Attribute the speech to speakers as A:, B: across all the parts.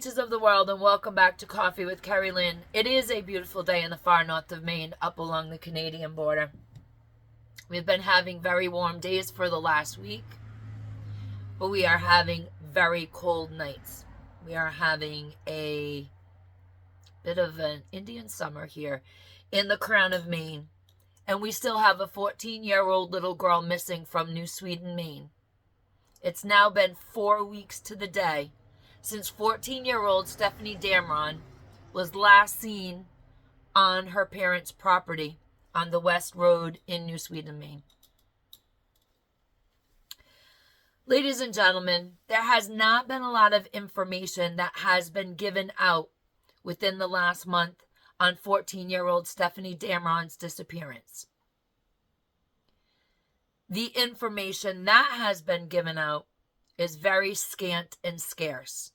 A: creatures of the world, and welcome back to Coffee with Kerri-Lynn. It is a beautiful day in the far north of Maine, up along the Canadian border. We've been having very warm days for the last week, but we are having very cold nights. We are having a bit of an Indian summer here in the crown of Maine, and we still have a 14-year-old little girl missing from New Sweden, Maine. It's now been 4 weeks to the day since 14-year-old Stefanie Damron was last seen on her parents' property on the West Road in New Sweden, Maine. Ladies and gentlemen, there has not been a lot of information that has been given out within the last month on 14-year-old Stefanie Damron's disappearance. The information that has been given out is very scant and scarce.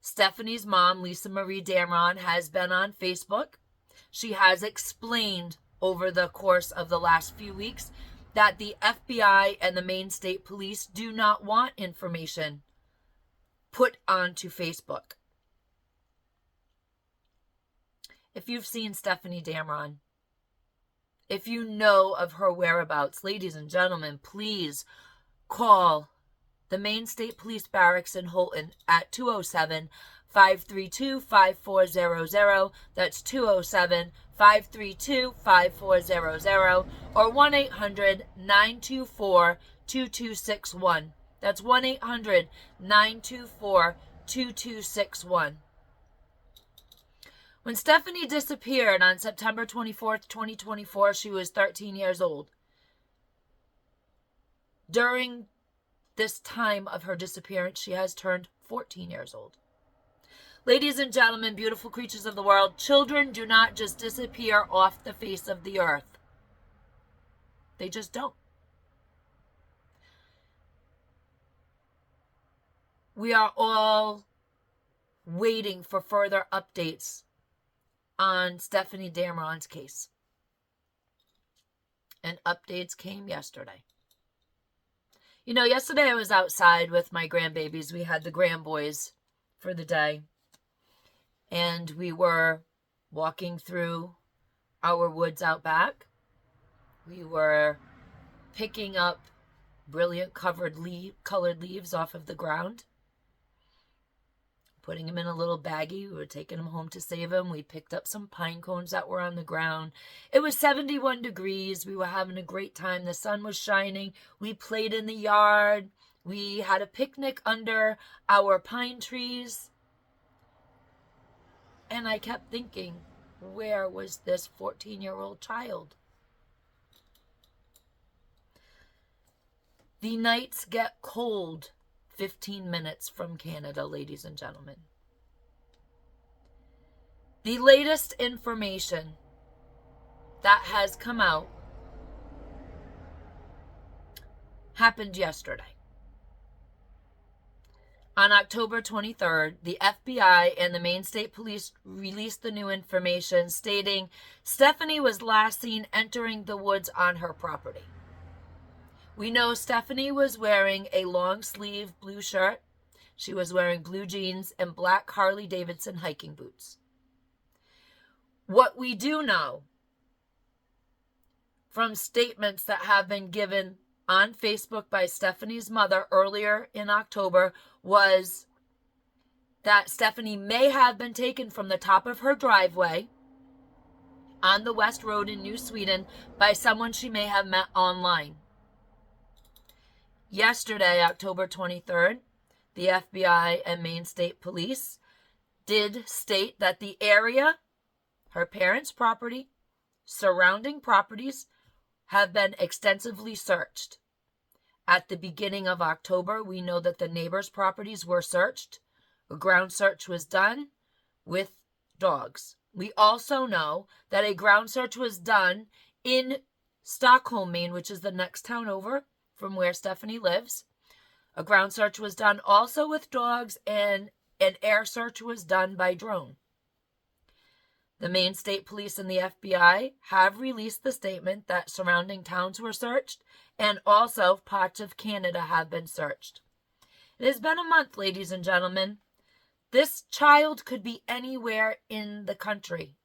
A: Stefanie's mom, Lisa Marie Damron, has been on Facebook. She has explained over the course of the last few weeks that the FBI and the Maine State Police do not want information put onto Facebook. If you've seen Stefanie Damron, if you know of her whereabouts, ladies and gentlemen, please call the Maine State Police Barracks in Holton at 207-532-5400. That's 207-532-5400 or 1-800-924-2261. That's 1-800-924-2261. When Stefanie disappeared on September 24th, 2024, she was 13 years old. During this time of her disappearance, she has turned 14 years old. Ladies and gentlemen, beautiful creatures of the world, children do not just disappear off the face of the earth. They just don't. We are all waiting for further updates on Stefanie Damron's case. And updates came yesterday. You know, yesterday I was outside with my grandbabies. We had the grandboys for the day. And we were walking through our woods out back. We were picking up brilliant colored leaves off of the ground, putting them in a little baggie. We were taking them home to save them. We picked up some pine cones that were on the ground. It was 71 degrees. We were having a great time. The sun was shining. We played in the yard. We had a picnic under our pine trees. And I kept thinking, where was this 14-year-old child? The nights get cold 15 minutes from Canada, ladies and gentlemen. The latest information that has come out happened yesterday. On October 23rd, the FBI and the Maine State Police released the new information stating Stefanie was last seen entering the woods on her property. We know Stefanie was wearing a long-sleeve blue shirt. She was wearing blue jeans and black Harley-Davidson hiking boots. What we do know from statements that have been given on Facebook by Stefanie's mother earlier in October was that Stefanie may have been taken from the top of her driveway on the West Road in New Sweden by someone she may have met online. Yesterday, October 23rd, the FBI and Maine State Police did state that the area, her parents' property, surrounding properties, have been extensively searched. At the beginning of October, we know that the neighbors' properties were searched. A ground search was done with dogs. We also know that a ground search was done in Stockholm, Maine, which is the next town over from where Stefanie lives. A ground search was done also with dogs, and an air search was done by drone. The Maine State Police and the FBI have released the statement that surrounding towns were searched, and also parts of Canada have been searched. It has been a month, ladies and gentlemen. This child could be anywhere in the country.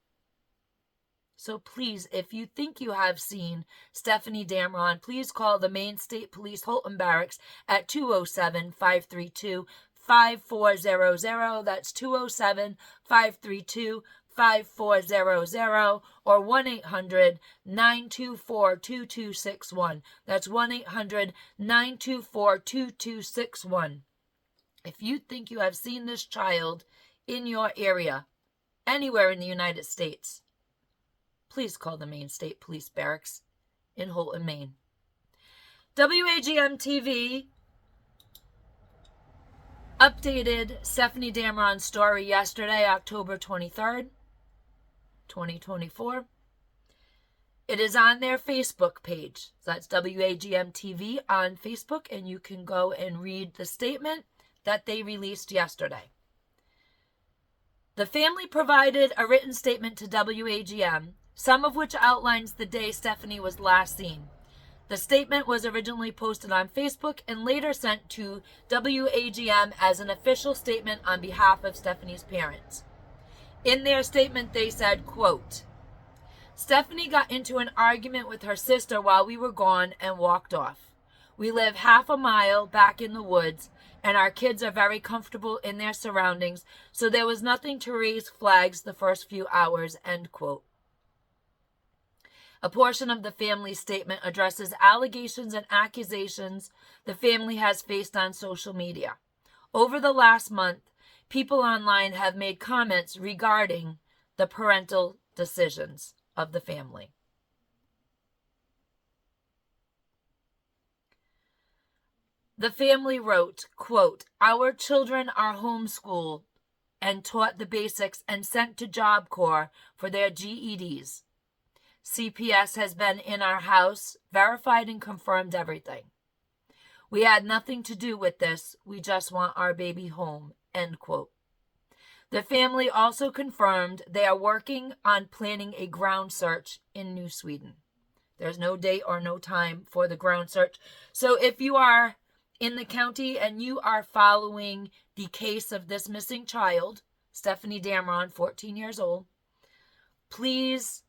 A: So please, if you think you have seen Stefanie Damron, please call the Maine State Police Holton Barracks at 207-532-5400. That's 207-532-5400 or 1-800-924-2261. That's 1-800-924-2261. If you think you have seen this child in your area, anywhere in the United States, please call the Maine State Police Barracks in Holton, Maine. WAGM TV updated Stefanie Damron's story yesterday, October 23rd, 2024. It is on their Facebook page. So that's WAGM TV on Facebook, and you can go and read the statement that they released yesterday. The family provided a written statement to WAGM, some of which outlines the day Stefanie was last seen. The statement was originally posted on Facebook and later sent to WAGM as an official statement on behalf of Stefanie's parents. In their statement, they said, quote, Stefanie got into an argument with her sister while we were gone and walked off. We live half a mile back in the woods, and our kids are very comfortable in their surroundings, so there was nothing to raise flags the first few hours, end quote. A portion of the family's statement addresses allegations and accusations the family has faced on social media. Over the last month, people online have made comments regarding the parental decisions of the family. The family wrote, quote, our children are homeschooled and taught the basics and sent to Job Corps for their GEDs. CPS has been in our house, verified and confirmed everything. We had nothing to do with this. We just want our baby home, end quote. The family also confirmed they are working on planning a ground search in New Sweden. There's no date or no time for the ground search. So if you are in the county and you are following the case of this missing child, Stefanie Damron, 14 years old, please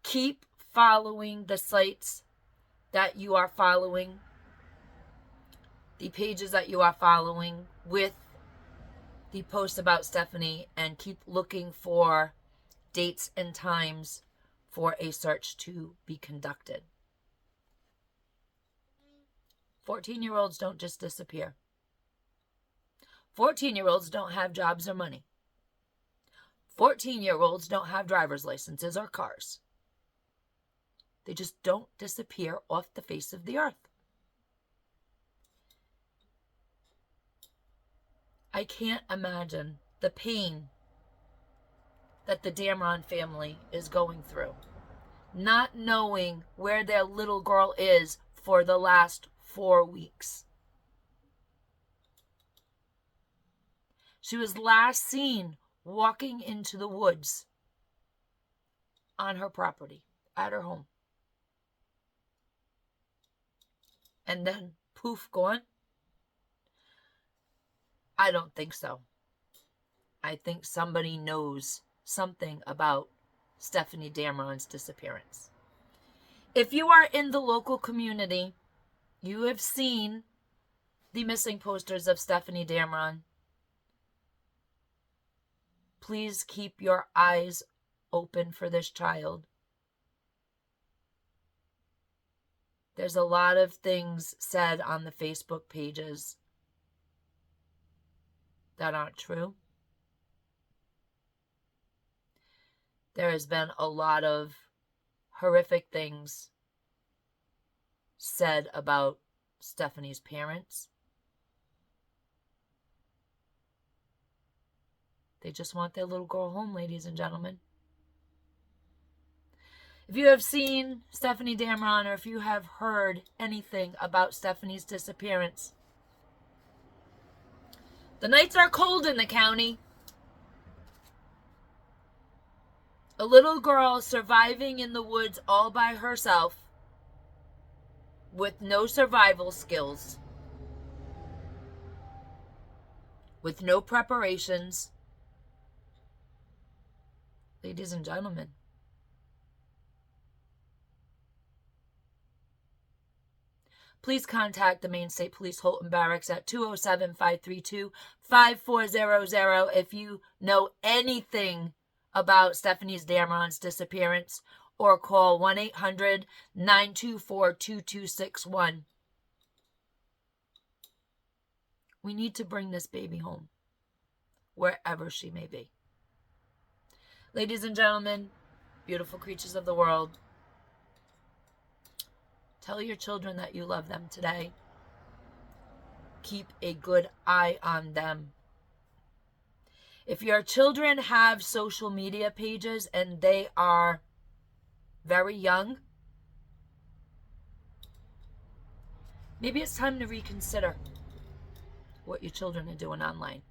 A: keep following the sites that you are following, the pages that you are following with the posts about Stefanie, and keep looking for dates and times for a search to be conducted. 14-year-olds don't just disappear. 14-year-olds don't have jobs or money. 14-year-olds don't have driver's licenses or cars. They just don't disappear off the face of the earth. I can't imagine the pain that the Damron family is going through, not knowing where their little girl is for the last 4 weeks. She was last seen walking into the woods on her property, at her home. And then, poof, gone? I don't think so. I think somebody knows something about Stefanie Damron's disappearance. If you are in the local community, you have seen the missing posters of Stefanie Damron. Please keep your eyes open for this child. There's a lot of things said on the Facebook pages that aren't true. There has been a lot of horrific things said about Stefanie's parents. They just want their little girl home, ladies and gentlemen. If you have seen Stefanie Damron, or if you have heard anything about Stefanie's disappearance, the nights are cold in the county. A little girl surviving in the woods all by herself with no survival skills with no preparations. Ladies and gentlemen, please contact the Maine State Police Holton Barracks at 207-532-5400 if you know anything about Stefanie Damron's disappearance, or call 1-800-924-2261. We need to bring this baby home, wherever she may be. Ladies and gentlemen, beautiful creatures of the world, tell your children that you love them today. Keep a good eye on them. If your children have social media pages and they are very young, maybe it's time to reconsider what your children are doing online.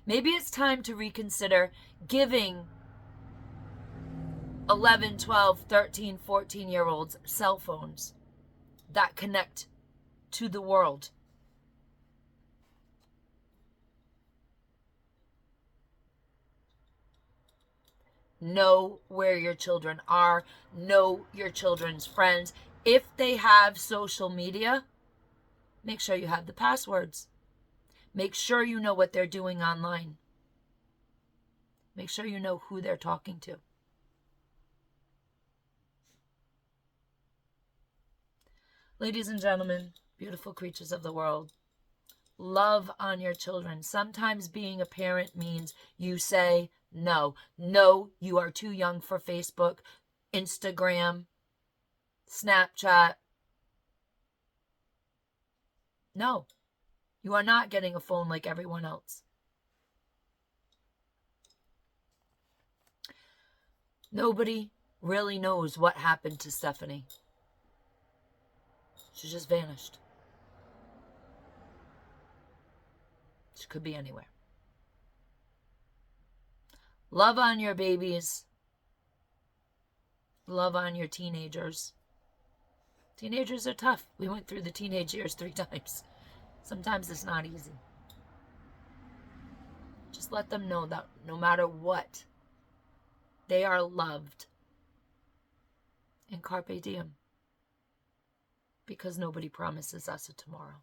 A: Maybe it's time to reconsider giving 11, 12, 13, 14-year-olds cell phones that connect to the world. Know where your children are. Know your children's friends. If they have social media, make sure you have the passwords. Make sure you know what they're doing online. Make sure you know who they're talking to. Ladies and gentlemen, beautiful creatures of the world, love on your children. Sometimes being a parent means you say no. No, you are too young for Facebook, Instagram, Snapchat. No, you are not getting a phone like everyone else. Nobody really knows what happened to Stefanie. She just vanished. She could be anywhere. Love on your babies. Love on your teenagers. Teenagers are tough. We went through the teenage years 3 times. Sometimes it's not easy. Just let them know that no matter what, they are loved. And Carpe Diem. Because nobody promises us a tomorrow.